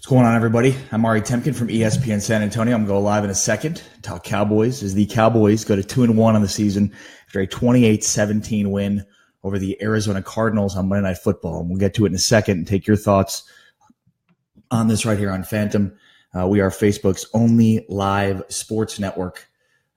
What's going on, everybody? I'm Ari Temkin from ESPN San Antonio. I'm going to go live in a second. Talk Cowboys as the Cowboys go to 2-1 on the season after a 28-17 win over the Arizona Cardinals on Monday Night Football. And we'll get to it in a second and take your thoughts on this right here on Phantom. We are Facebook's only live sports network.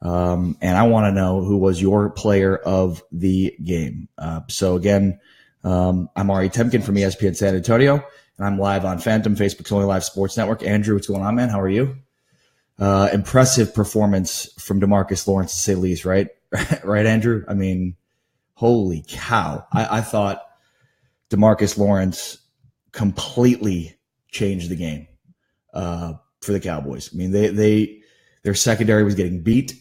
And I want to know who was your player of the game. So again, I'm Ari Temkin from ESPN San Antonio. And I'm live on Phantom, Facebook's only live sports network. Andrew, what's going on, man? How are you? Impressive performance from DeMarcus Lawrence, to say the least, right? Right, Andrew? I mean, holy cow. I thought DeMarcus Lawrence completely changed the game for the Cowboys. I mean, their secondary was getting beat.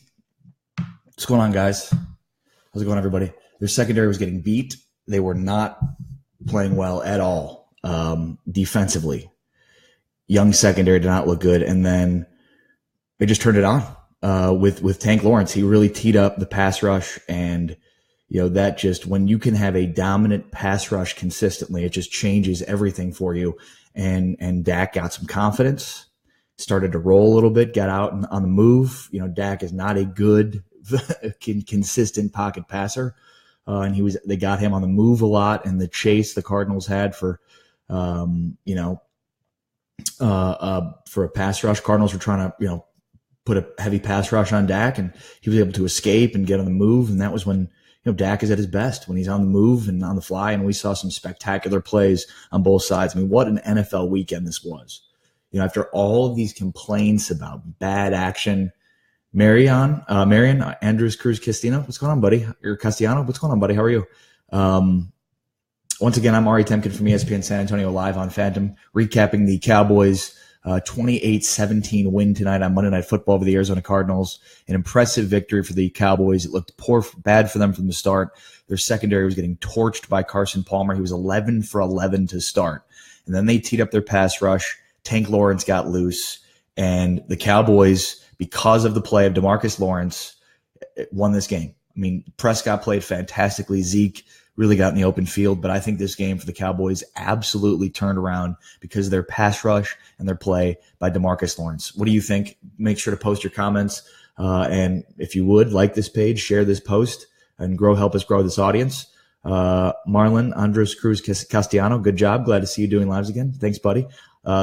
What's going on, guys? How's it going, everybody? Their secondary was getting beat. They were not playing well at all. Defensively, young secondary did not look good, and then they just turned it on with Tank Lawrence. He really teed up the pass rush, and that just, when you can have a dominant pass rush consistently, it just changes everything for you. And Dak got some confidence, started to roll a little bit, got out on the move. Dak is not a good consistent pocket passer, and they got him on the move a lot, and the chase the Cardinals had for a pass rush. Cardinals were trying to, put a heavy pass rush on Dak, and he was able to escape and get on the move. And that was when, Dak is at his best, when he's on the move and on the fly. And we saw some spectacular plays on both sides. I mean, what an NFL weekend this was. After all of these complaints about bad action, Marion, Andrews Cruz Castino, what's going on, buddy? Or Castellano, what's going on, buddy? How are you? Once again, I'm Ari Temkin from ESPN San Antonio, live on Phantom, recapping the Cowboys' 28-17 win tonight on Monday Night Football over the Arizona Cardinals. An impressive victory for the Cowboys. It looked bad for them from the start. Their secondary was getting torched by Carson Palmer. He was 11 for 11 to start. And then they teed up their pass rush. Tank Lawrence got loose. And the Cowboys, because of the play of DeMarcus Lawrence, won this game. I mean, Prescott played fantastically. Zeke really got in the open field, but I think this game for the Cowboys absolutely turned around because of their pass rush and their play by DeMarcus Lawrence. What do you think? Make sure to post your comments. And if you would, like this page, share this post, and help us grow this audience. Marlon Andres Cruz Castellano, good job. Glad to see you doing lives again. Thanks, buddy.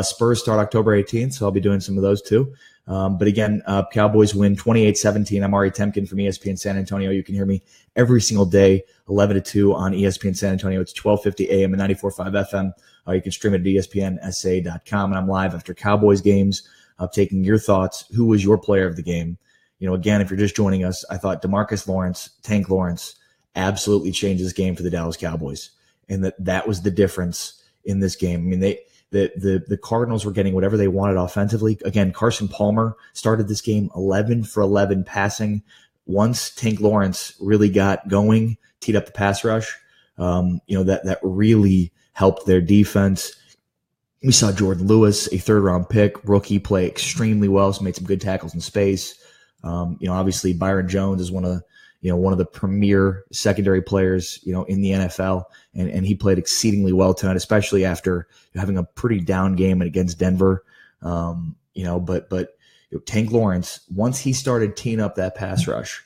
Spurs start October 18th, so I'll be doing some of those too. But again, Cowboys win 28-17. I'm Ari Temkin from ESPN San Antonio. You can hear me every single day, 11 to 2 on ESPN San Antonio. It's 12:50 a.m. and 94.5 FM. You can stream it at ESPNSA.com. And I'm live after Cowboys games, taking your thoughts. Who was your player of the game? Again, if you're just joining us, I thought DeMarcus Lawrence, Tank Lawrence, absolutely changed this game for the Dallas Cowboys. And that was the difference in this game. I mean, the Cardinals were getting whatever they wanted offensively. Again, Carson Palmer started this game 11 for 11 passing. Once Tank Lawrence really got going, teed up the pass rush, that really helped their defense. We saw Jordan Lewis, a third-round pick, rookie, play extremely well. So made some good tackles in space. Obviously Byron Jones is one of the premier secondary players, in the NFL. And he played exceedingly well tonight, especially after having a pretty down game against Denver. But Tank Lawrence, once he started teeing up that pass rush,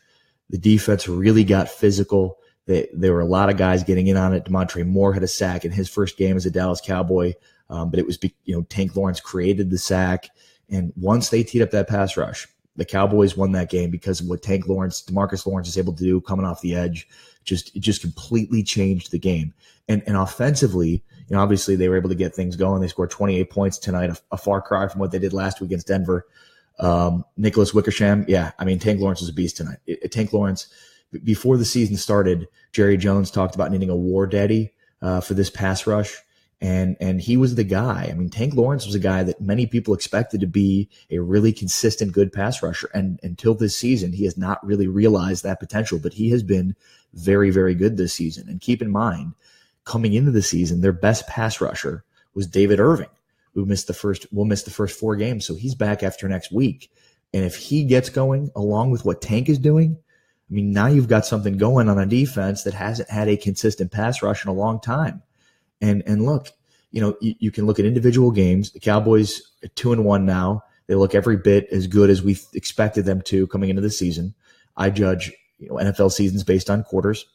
the defense really got physical. There were a lot of guys getting in on it. Demontre Moore had a sack in his first game as a Dallas Cowboy. But it was, Tank Lawrence created the sack. And once they teed up that pass rush, the Cowboys won that game because of what DeMarcus Lawrence is able to do coming off the edge. It just completely changed the game. And offensively, obviously they were able to get things going. They scored 28 points tonight, a far cry from what they did last week against Denver. Nicholas Wickersham, Tank Lawrence was a beast tonight. Tank Lawrence, before the season started, Jerry Jones talked about needing a war daddy for this pass rush. And he was the guy. I mean, Tank Lawrence was a guy that many people expected to be a really consistent, good pass rusher. And until this season, he has not really realized that potential, but he has been very, very good this season. And keep in mind, coming into the season, their best pass rusher was David Irving, who will miss the first 4 games. So he's back after next week. And if he gets going along with what Tank is doing, I mean, now you've got something going on a defense that hasn't had a consistent pass rush in a long time. And look, you can look at individual games. The Cowboys are 2-1 now. They look every bit as good as we expected them to coming into the season. I judge NFL seasons based on quarters.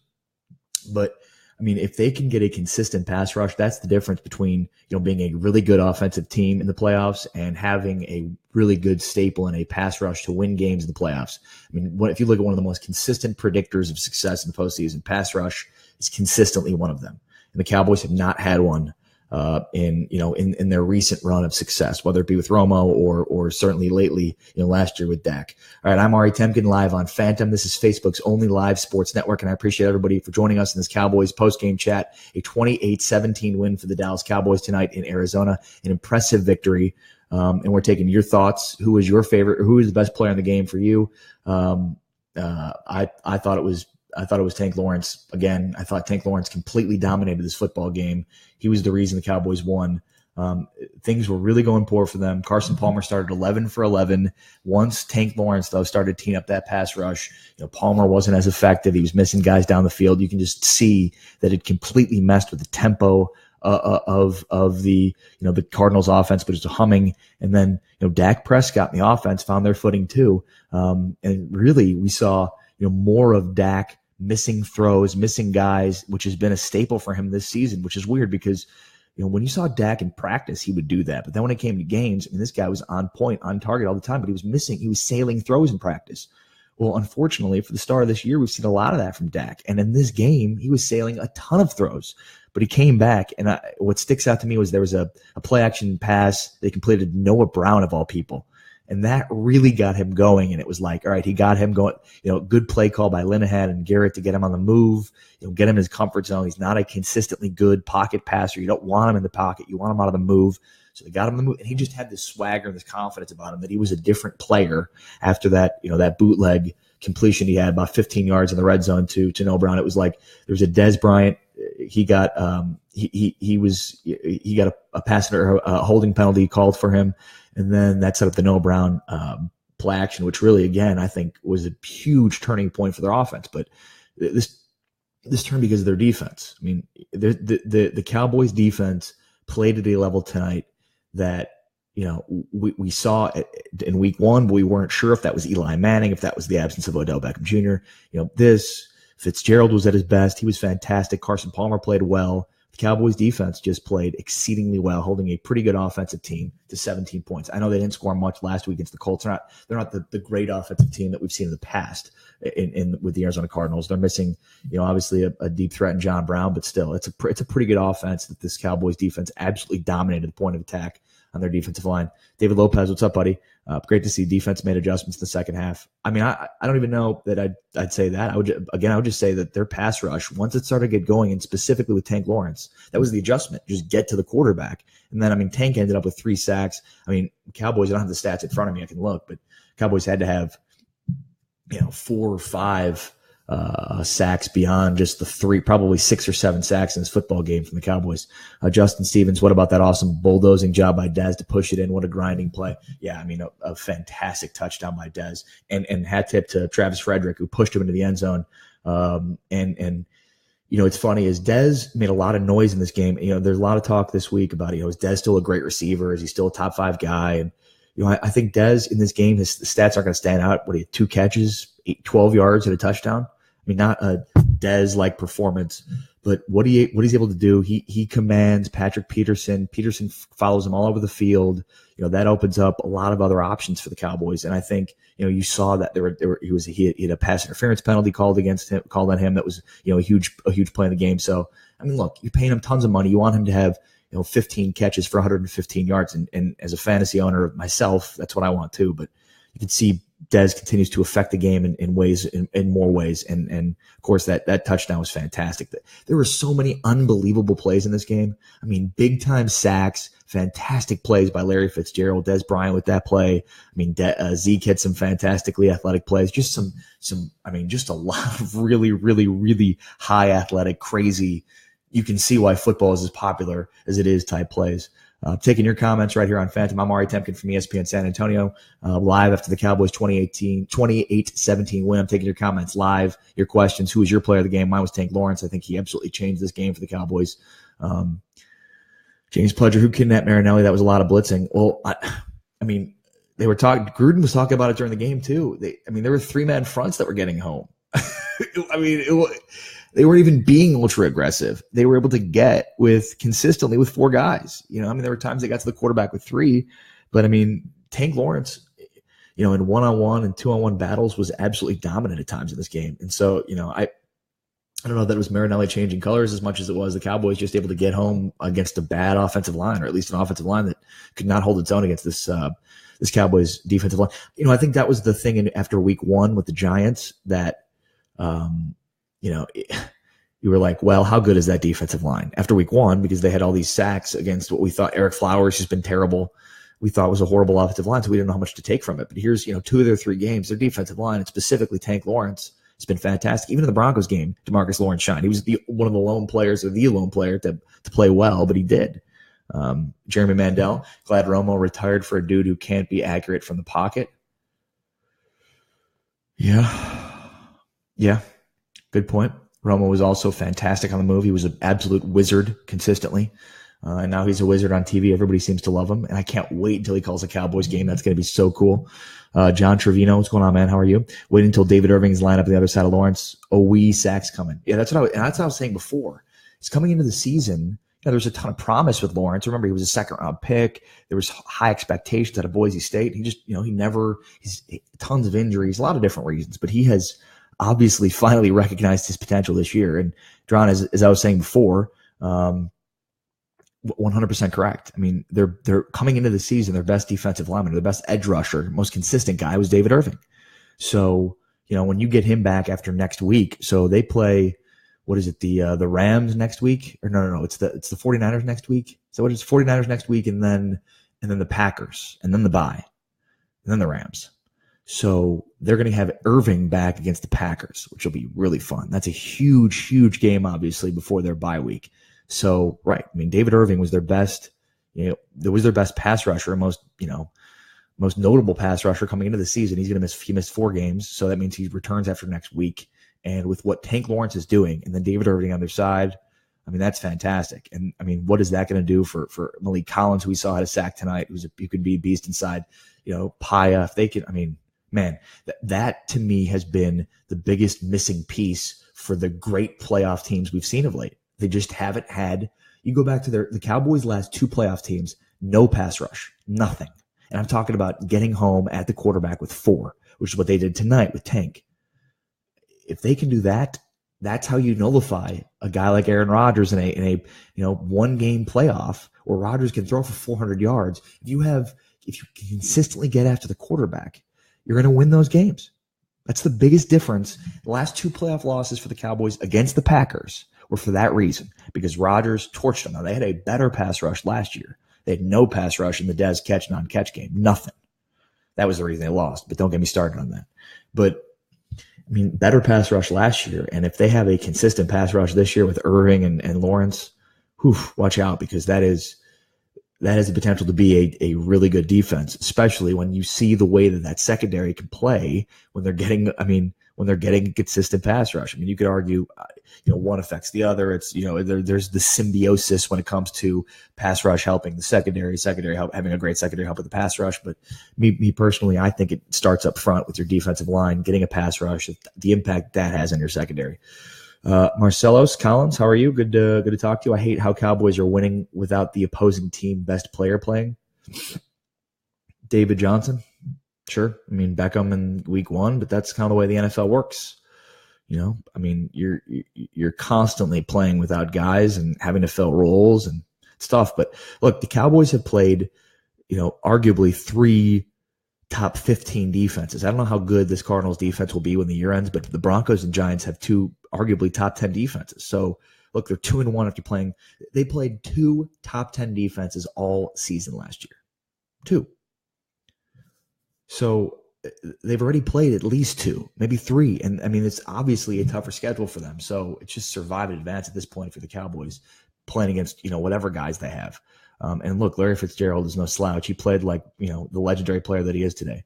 But, I mean, if they can get a consistent pass rush, that's the difference between, being a really good offensive team in the playoffs and having a really good staple in a pass rush to win games in the playoffs. I mean, if you look at one of the most consistent predictors of success in the postseason, pass rush is consistently one of them. And the Cowboys have not had one in their recent run of success, whether it be with Romo or certainly lately, last year with Dak. All right, I'm Ari Temkin, live on Phantom. This is Facebook's only live sports network, and I appreciate everybody for joining us in this Cowboys post-game chat. A 28-17 win for the Dallas Cowboys tonight in Arizona, an impressive victory. And we're taking your thoughts. Who is your favorite? Who is the best player in the game for you? I thought it was Tank Lawrence. Again, I thought Tank Lawrence completely dominated this football game. He was the reason the Cowboys won. Things were really going poor for them. Carson Palmer started 11 for 11. Once Tank Lawrence, though, started teeing up that pass rush, Palmer wasn't as effective. He was missing guys down the field. You can just see that it completely messed with the tempo of the Cardinals offense, but it's a humming. And then, Dak Prescott and the offense found their footing too. And really we saw, more of Dak missing throws, missing guys, which has been a staple for him this season, which is weird because, when you saw Dak in practice, he would do that. But then when it came to games, this guy was on point, on target all the time, but he was sailing throws in practice. Well, unfortunately, for the start of this year, we've seen a lot of that from Dak. And in this game, he was sailing a ton of throws, but he came back. And what sticks out to me was there was a play action pass they completed Noah Brown of all people. And that really got him going. And it was like, all right, he got him going, good play call by Linehan and Garrett to get him on the move, get him in his comfort zone. He's not a consistently good pocket passer. You don't want him in the pocket. You want him out of the move. So they got him in the move. And he just had this swagger and this confidence about him that he was a different player after that, that bootleg completion he had about 15 yards in the red zone to Noah Brown. It was like there was a Dez Bryant. He got he got a pass or a holding penalty called for him. And then that set up the Noah Brown play action, which really, again, I think was a huge turning point for their offense. But this turned because of their defense. I mean, the Cowboys' defense played at a level tonight that we saw in week one, but we weren't sure if that was Eli Manning, if that was the absence of Odell Beckham Jr. Fitzgerald was at his best. He was fantastic. Carson Palmer played well. The Cowboys defense just played exceedingly well, holding a pretty good offensive team to 17 points. I know they didn't score much last week against the Colts. They're not the great offensive team that we've seen in the past with the Arizona Cardinals. They're missing, obviously a deep threat in John Brown, but still, it's a pretty good offense that this Cowboys defense absolutely dominated the point of attack on their defensive line. David Lopez, what's up, buddy? Great to see defense made adjustments in the second half. I mean, I don't even know that I'd say that. I would just say that their pass rush, once it started to get going, and specifically with Tank Lawrence, that was the adjustment. Just get to the quarterback. And then, Tank ended up with 3 sacks. Cowboys, I don't have the stats in front of me. I can look, but Cowboys had to have, 4 or 5 sacks beyond just the 3, probably 6 or 7 sacks in this football game from the Cowboys. Justin Stevens, what about that awesome bulldozing job by Dez to push it in? What a grinding play. Yeah, a fantastic touchdown by Dez. And hat tip to Travis Frederick, who pushed him into the end zone. It's funny is Dez made a lot of noise in this game. There's a lot of talk this week about, is Dez still a great receiver? Is he still a top 5 guy? And, I think Dez in this game, his stats aren't going to stand out. What, he had 2 catches, 12 yards and a touchdown? Not a Dez-like performance, but what he's able to do, he commands Patrick Peterson. Peterson follows him all over the field. That opens up a lot of other options for the Cowboys. And I think, you saw that he had a pass interference penalty called on him. That was, a huge play in the game. So, look, you're paying him tons of money. You want him to have, 15 catches for 115 yards. And as a fantasy owner of myself, that's what I want too. But you can see Dez continues to affect the game in more ways. And of course that touchdown was fantastic. There were so many unbelievable plays in this game. Big time sacks, fantastic plays by Larry Fitzgerald, Dez Bryant with that play. Zeke had some fantastically athletic plays, just just a lot of really, really, really high athletic, crazy. You can see why football is as popular as it is type plays. Taking your comments right here on Phantom. I'm Ari Temkin from ESPN San Antonio, live after the Cowboys 28-17 win. I'm taking your comments live, your questions. Who was your player of the game? Mine was Tank Lawrence. I think he absolutely changed this game for the Cowboys. James Pledger, who kidnapped Marinelli? That was a lot of blitzing. Well, I mean, they were talking. Gruden was talking about it during the game too. There were 3-man fronts that were getting home. They weren't even being ultra aggressive. They were able to get consistently with 4 guys. There were times they got to the quarterback with 3, but Tank Lawrence, in 1-on-1 and 2-on-1 battles was absolutely dominant at times in this game. And so, I don't know that it was Marinelli changing colors as much as it was the Cowboys just able to get home against a bad offensive line, or at least an offensive line that could not hold its own against this Cowboys defensive line. I think that was the thing after week 1 with the Giants that, you were like, well, how good is that defensive line after week 1? Because they had all these sacks against what we thought Eric Flowers has been terrible. We thought was a horrible offensive line, so we didn't know how much to take from it. But here's, 2 of their 3 games, their defensive line, and specifically Tank Lawrence, it's been fantastic. Even in the Broncos game, DeMarcus Lawrence shined. He was one of the lone players, or the lone player to play well, but he did. Jeremy Mandel, glad Romo retired for a dude who can't be accurate from the pocket. Yeah, good point. Romo was also fantastic on the move. He was an absolute wizard consistently. And now he's a wizard on TV. Everybody seems to love him. And I can't wait until he calls a Cowboys game. That's going to be so cool. John Trevino, what's going on, man? How are you? Wait until David Irving's lineup on the other side of Lawrence. Sacks coming. Yeah, that's what I was saying before. It's coming into the season. There's a ton of promise with Lawrence. Remember, he was a 2nd-round pick. There was high expectations out of Boise State. He just, he's tons of injuries, a lot of different reasons, but he has obviously finally recognized his potential this year. And Dron, as I was saying before, 100% correct. They're coming into the season, their best defensive lineman, their best edge rusher, most consistent guy was David Irving. So, when you get him back after next week, so they play, what is it, the Rams next week? Or no, it's the 49ers next week. So what is 49ers next week, and then the Packers, and then the bye, and then the Rams. So they're going to have Irving back against the Packers, which will be really fun. That's a huge, huge game, obviously, before their bye week. So, right. David Irving was their best, their best pass rusher, most notable pass rusher coming into the season. He missed 4 games. So that means he returns after next week. And with what Tank Lawrence is doing, and then David Irving on their side, that's fantastic. And what is that going to do for Malik Collins, who we saw had a sack tonight, who could be a beast inside, Paya, if they can, man, that to me has been the biggest missing piece for the great playoff teams we've seen of late. They just haven't had. You go back to the Cowboys' last 2 playoff teams, no pass rush, nothing. And I'm talking about getting home at the quarterback with 4, which is what they did tonight with Tank. If they can do that, that's how you nullify a guy like Aaron Rodgers in a 1-game playoff where Rodgers can throw for 400 yards. If you can consistently get after the quarterback, you're going to win those games. That's the biggest difference. The last 2 playoff losses for the Cowboys against the Packers were for that reason, because Rodgers torched them. Now, they had a better pass rush last year. They had no pass rush in the Dez catch, non-catch game. Nothing. That was the reason they lost, but don't get me started on that. But, better pass rush last year, and if they have a consistent pass rush this year with Irving and Lawrence, watch out, because that has the potential to be a really good defense, especially when you see the way that secondary can play when they're getting, a consistent pass rush. You could argue, one affects the other. It's, there's the symbiosis when it comes to pass rush helping the secondary help, having a great secondary help with the pass rush. But me personally, I think it starts up front with your defensive line, getting a pass rush, the impact that has on your secondary. Marcelos Collins, how are you? Good to talk to you. I hate how Cowboys are winning without the opposing team best player playing. David Johnson. Sure. Beckham in week 1, but that's kind of the way the NFL works. You're constantly playing without guys and having to fill roles and stuff. But look, the Cowboys have played, arguably 3 top 15 defenses. I don't know how good this Cardinals defense will be when the year ends, but the Broncos and Giants have 2 arguably top 10 defenses. So look, they're 2-1 after playing. They played 2 top 10 defenses all season last year. 2. So they've already played at least 2, maybe 3. And it's obviously a tougher schedule for them. So it's just survive and advance at this point for the Cowboys, playing against, whatever guys they have. And look, Larry Fitzgerald is no slouch. He played like, the legendary player that he is today.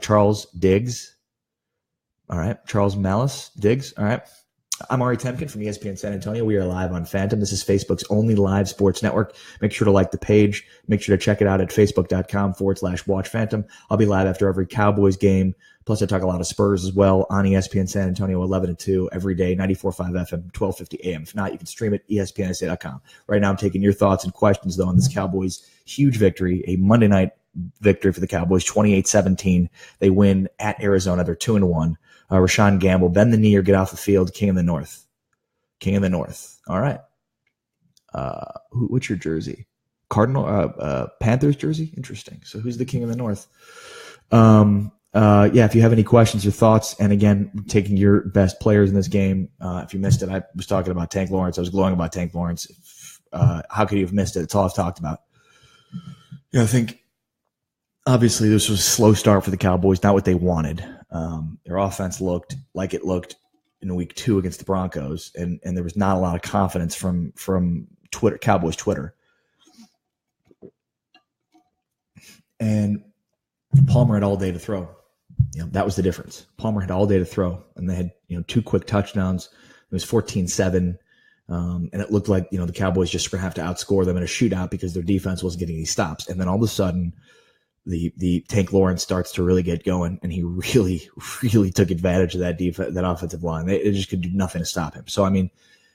Charles Diggs. All right. Charles Malice Diggs. All right. I'm Ari Temkin from ESPN San Antonio. We are live on Phantom. This is Facebook's only live sports network. Make sure to like the page. Make sure to check it out at facebook.com/watch Phantom. I'll be live after every Cowboys game. Plus, I talk a lot of Spurs as well on ESPN San Antonio, 11 to 2 every day, 94.5 FM, 12:50 AM. If not, you can stream it, ESPNSA.com. Right now, I'm taking your thoughts and questions, though, on this Cowboys huge victory, a Monday night victory for the Cowboys, 28-17. They win at Arizona. They're 2-1. Rashawn Gamble, bend the knee or get off the field, King of the North. King of the North. All right. What's your jersey? Panthers jersey? Interesting. So who's the King of the North? If you have any questions or thoughts, and again, taking your best players in this game. If you missed it, I was talking about Tank Lawrence. I was glowing about Tank Lawrence. How could you have missed it? It's all I've talked about. I think obviously this was a slow start for the Cowboys, not what they wanted. Their offense looked like it looked in week 2 against the Broncos, and there was not a lot of confidence from Twitter, Cowboys Twitter. And Palmer had all day to throw. That was the difference. Palmer had all day to throw, and they had 2 quick touchdowns. It was 14-7, and it looked like the Cowboys just were going to have to outscore them in a shootout because their defense wasn't getting any stops. And then all of a sudden, the Tank Lawrence starts to really get going, and he really, really took advantage of that that offensive line. They just could do nothing to stop him. So,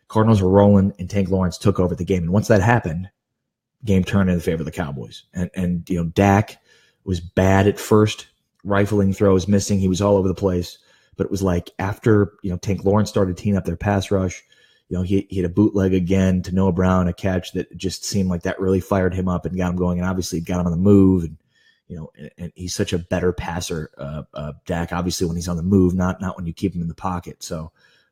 Cardinals were rolling, and Tank Lawrence took over the game. And once that happened, game turned in the favor of the Cowboys. And Dak was bad at first, rifling throws, missing. He was all over the place. But it was like after, Tank Lawrence started teeing up their pass rush, he had a bootleg again to Noah Brown, a catch that just seemed like that really fired him up and got him going. And obviously got him on the move. And he's such a better passer, Dak, obviously when he's on the move, not when you keep him in the pocket. So,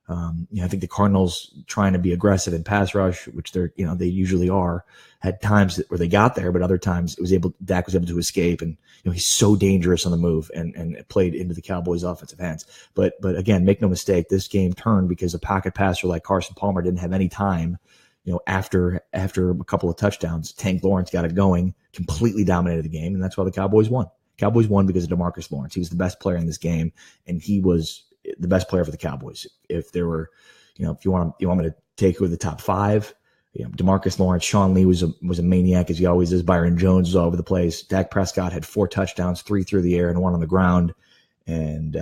I think the Cardinals trying to be aggressive in pass rush, which they usually are, had times where they got there, but other times Dak was able to escape, and he's so dangerous on the move, and it played into the Cowboys' offensive hands. But again, make no mistake, this game turned because a pocket passer like Carson Palmer didn't have any time. After a couple of touchdowns, Tank Lawrence got it going, completely dominated the game, and that's why the Cowboys won. Cowboys won because of DeMarcus Lawrence. He was the best player in this game, and he was the best player for the Cowboys. If there were, if you want me to take who the top 5, DeMarcus Lawrence, Sean Lee was a maniac as he always is. Byron Jones was all over the place. Dak Prescott had 4 touchdowns, 3 through the air and 1 on the ground, and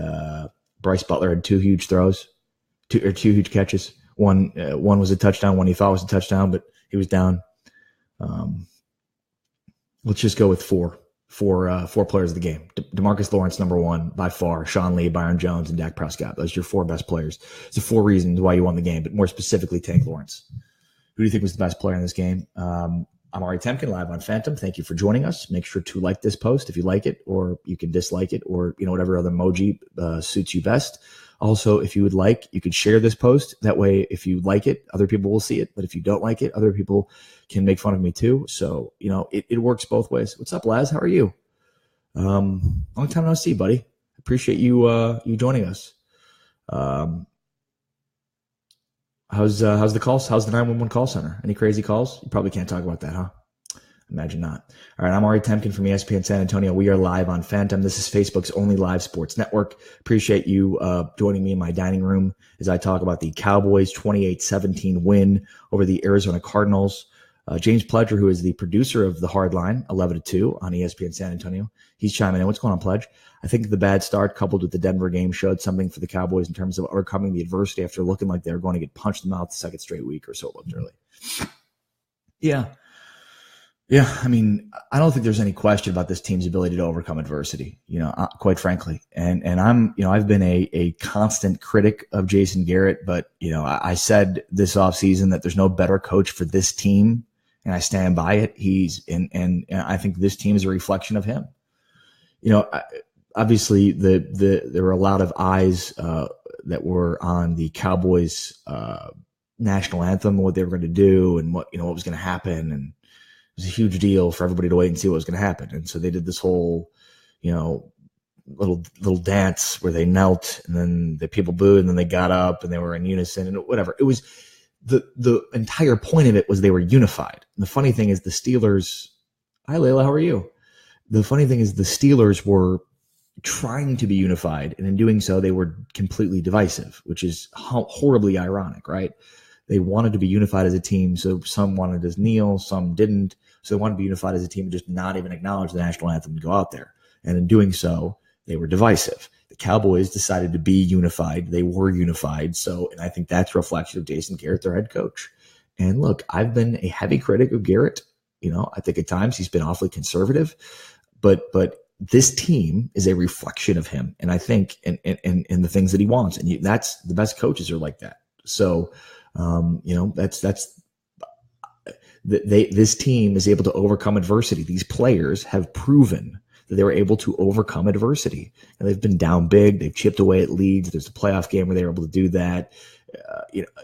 Bryce Butler had 2 huge throws, 2 huge catches. One was a touchdown, one he thought was a touchdown, but he was down. Let's just go with four players of the game. DeMarcus Lawrence, number 1 by far. Sean Lee, Byron Jones, and Dak Prescott. Those are your 4 best players. It's the 4 reasons why you won the game, but more specifically, Tank Lawrence. Who do you think was the best player in this game? I'm Ari Temkin, live on Phantom. Thank you for joining us. Make sure to like this post if you like it, or you can dislike it, or whatever other emoji suits you best. Also, if you would like, you could share this post. That way, if you like it, other people will see it. But if you don't like it, other people can make fun of me too. So, it works both ways. What's up, Laz? How are you? Long time no see, buddy. Appreciate you joining us. How's the calls? How's the 911 call center? Any crazy calls? You probably can't talk about that, huh? Imagine not. All right, I'm Ari Temkin from ESPN San Antonio. We are live on Phantom. This is Facebook's only live sports network. Appreciate you joining me in my dining room as I talk about the Cowboys' 28-17 win over the Arizona Cardinals. James Pledger, who is the producer of The Hardline, 11 to 2 on ESPN San Antonio, he's chiming in. What's going on, Pledge? I think the bad start coupled with the Denver game showed something for the Cowboys in terms of overcoming the adversity after looking like they were going to get punched in the mouth the second straight week, or so it looked early. Yeah. I don't think there's any question about this team's ability to overcome adversity, quite frankly. And I'm, I've been a constant critic of Jason Garrett, but, I said this offseason that there's no better coach for this team, and I stand by it. And I think this team is a reflection of him. Obviously there were a lot of eyes that were on the Cowboys national anthem, what they were going to do, and what was going to happen, and it was a huge deal for everybody to wait and see what was going to happen. And so they did this whole, little dance where they knelt, and then the people booed, and then they got up and they were in unison and whatever. It was the entire point of it was they were unified. And the funny thing is the Steelers, hi Layla, how are you? The funny thing is the Steelers were trying to be unified, and in doing so, they were completely divisive, which is horribly ironic, right? They wanted to be unified as a team, so some wanted to kneel, some didn't. So they wanted to be unified as a team and just not even acknowledge the national anthem and go out there. And in doing so, they were divisive. The Cowboys decided to be unified. They were unified. So, and I think that's a reflection of Jason Garrett, their head coach. And look, I've been a heavy critic of Garrett. I think at times he's been awfully conservative, but this team is a reflection of him. And I think, and the things that he wants, and that's the best coaches are like that. So, this team is able to overcome adversity. These players have proven that they were able to overcome adversity, and they've been down big. They've chipped away at leads. There's a playoff game where they were able to do that.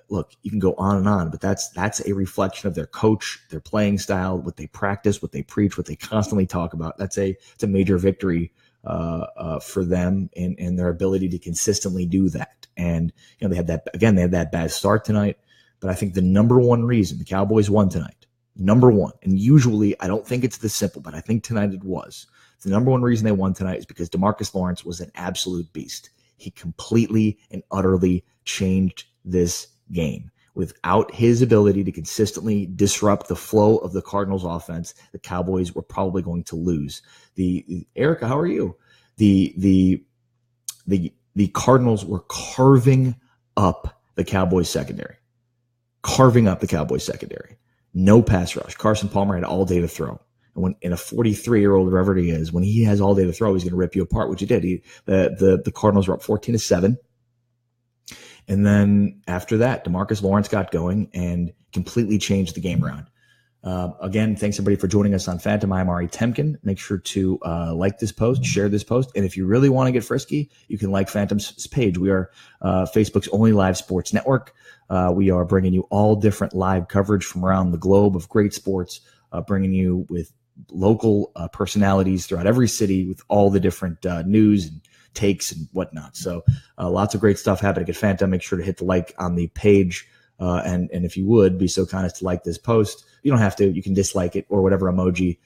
Look, you can go on and on, but that's a reflection of their coach, their playing style, what they practice, what they preach, what they constantly talk about. It's a major victory for them and their ability to consistently do that. And they had that bad start tonight, but I think the number one reason the Cowboys won tonight, number one, and usually I don't think it's this simple, but I think tonight it was. The number one reason they won tonight is because DeMarcus Lawrence was an absolute beast. He completely and utterly changed this game. Without his ability to consistently disrupt the flow of the Cardinals offense, the Cowboys were probably going to lose. Erica, how are you? The Cardinals were carving up the Cowboys secondary. No pass rush. Carson Palmer had all day to throw. And when in a 43-year-old, whoever he is, when he has all day to throw, he's going to rip you apart, which he did. The Cardinals were up 14-7. And then after that, DeMarcus Lawrence got going and completely changed the game around. Again, thanks everybody for joining us on Phantom. I'm Ari Temkin. Make sure to like this post, share this post. And if you really want to get frisky, you can like Phantom's page. We are Facebook's only live sports network. We are bringing you all different live coverage from around the globe of great sports, bringing you with local personalities throughout every city with all the different news and takes and whatnot. So lots of great stuff happening at Phantom. Make sure to hit the like on the page. And if you would be so kind as to like this post, you don't have to, you can dislike it or whatever emoji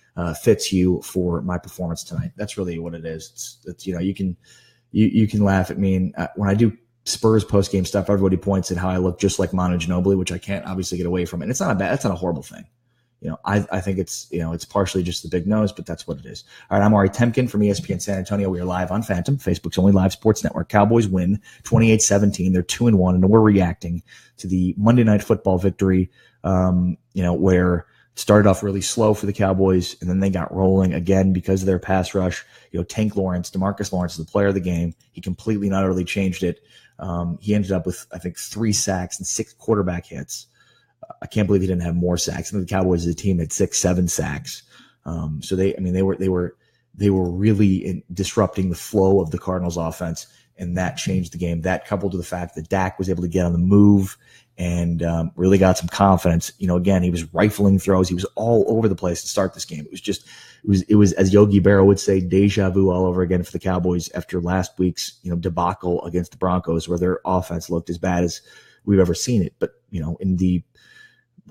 fits you for my performance tonight. That's really what it is. It's you can laugh at me. And when I do Spurs post game stuff, everybody points at how I look just like Manu Ginobili, which I can't obviously get away from. And it's not that's not a horrible thing. I think it's, it's partially just the big nose, but that's what it is. All right. I'm Ari Temkin from ESPN San Antonio. We are live on Phantom, Facebook's only live sports network. Cowboys win 28-17. They're 2-1, and we're reacting to the Monday Night Football victory, where it started off really slow for the Cowboys, and then they got rolling again because of their pass rush. Tank Lawrence, DeMarcus Lawrence is the player of the game. He completely and utterly changed it. He ended up with, I think, 3 sacks and 6 quarterback hits. I can't believe he didn't have more sacks. I think the Cowboys as a team had 6-7 sacks. So they were really disrupting the flow of the Cardinals offense, and that changed the game. That coupled with the fact that Dak was able to get on the move and really got some confidence. Again, he was rifling throws. He was all over the place to start this game. It was as Yogi Berra would say, deja vu all over again for the Cowboys after last week's debacle against the Broncos, where their offense looked as bad as we've ever seen it. But in the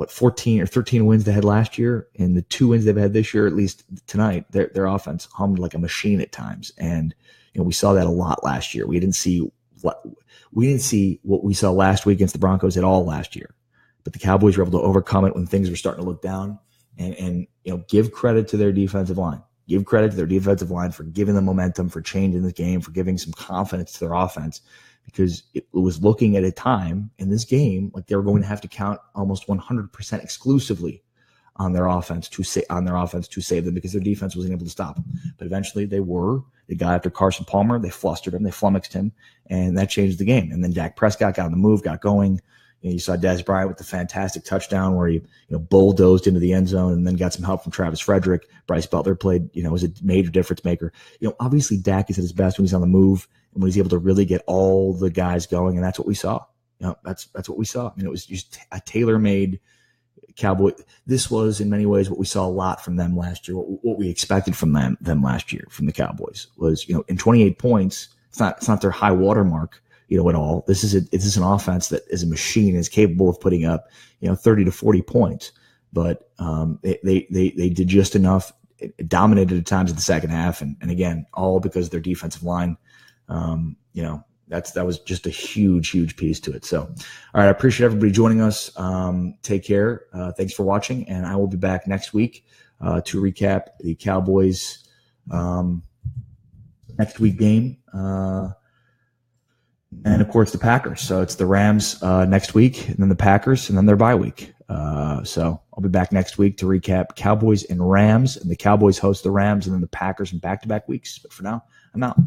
14 or 13 wins they had last year, and the 2 wins they've had this year, at least tonight, their offense hummed like a machine at times. And we saw that a lot last year. We didn't see what we saw last week against the Broncos at all last year. But the Cowboys were able to overcome it when things were starting to look down. And give credit to their defensive line. Give credit to their defensive line for giving them momentum, for changing the game, for giving some confidence to their offense. Because it was looking at a time in this game like they were going to have to count almost 100% exclusively on their offense to save them, because their defense wasn't able to stop them. But eventually they got after Carson Palmer, they flustered him, they flummoxed him, and that changed the game. And then Dak Prescott got on the move, got going. You saw Des Bryant with the fantastic touchdown where he bulldozed into the end zone and then got some help from Travis Frederick. Bryce Butler played, was a major difference maker. Obviously Dak is at his best when he's on the move and when he's able to really get all the guys going, and that's what we saw. That's what we saw. It was just a tailor-made Cowboy. This was in many ways what we saw a lot from them last year. What we expected from them last year from the Cowboys was, in 28 points, it's not their high water mark, at all. This is an offense that is a machine, is capable of putting up, 30 to 40 points. But they did just enough it dominated at times in the second half. And again, all because of their defensive line. That was just a huge piece to it. So, all right. I appreciate everybody joining us. Take care. Thanks for watching. And I will be back next week to recap the Cowboys next week game. And of course the Packers. So it's the Rams next week, and then the Packers, and then their bye week. So I'll be back next week to recap Cowboys and Rams, and the Cowboys host the Rams, and then the Packers in back-to-back weeks. But for now, I'm out.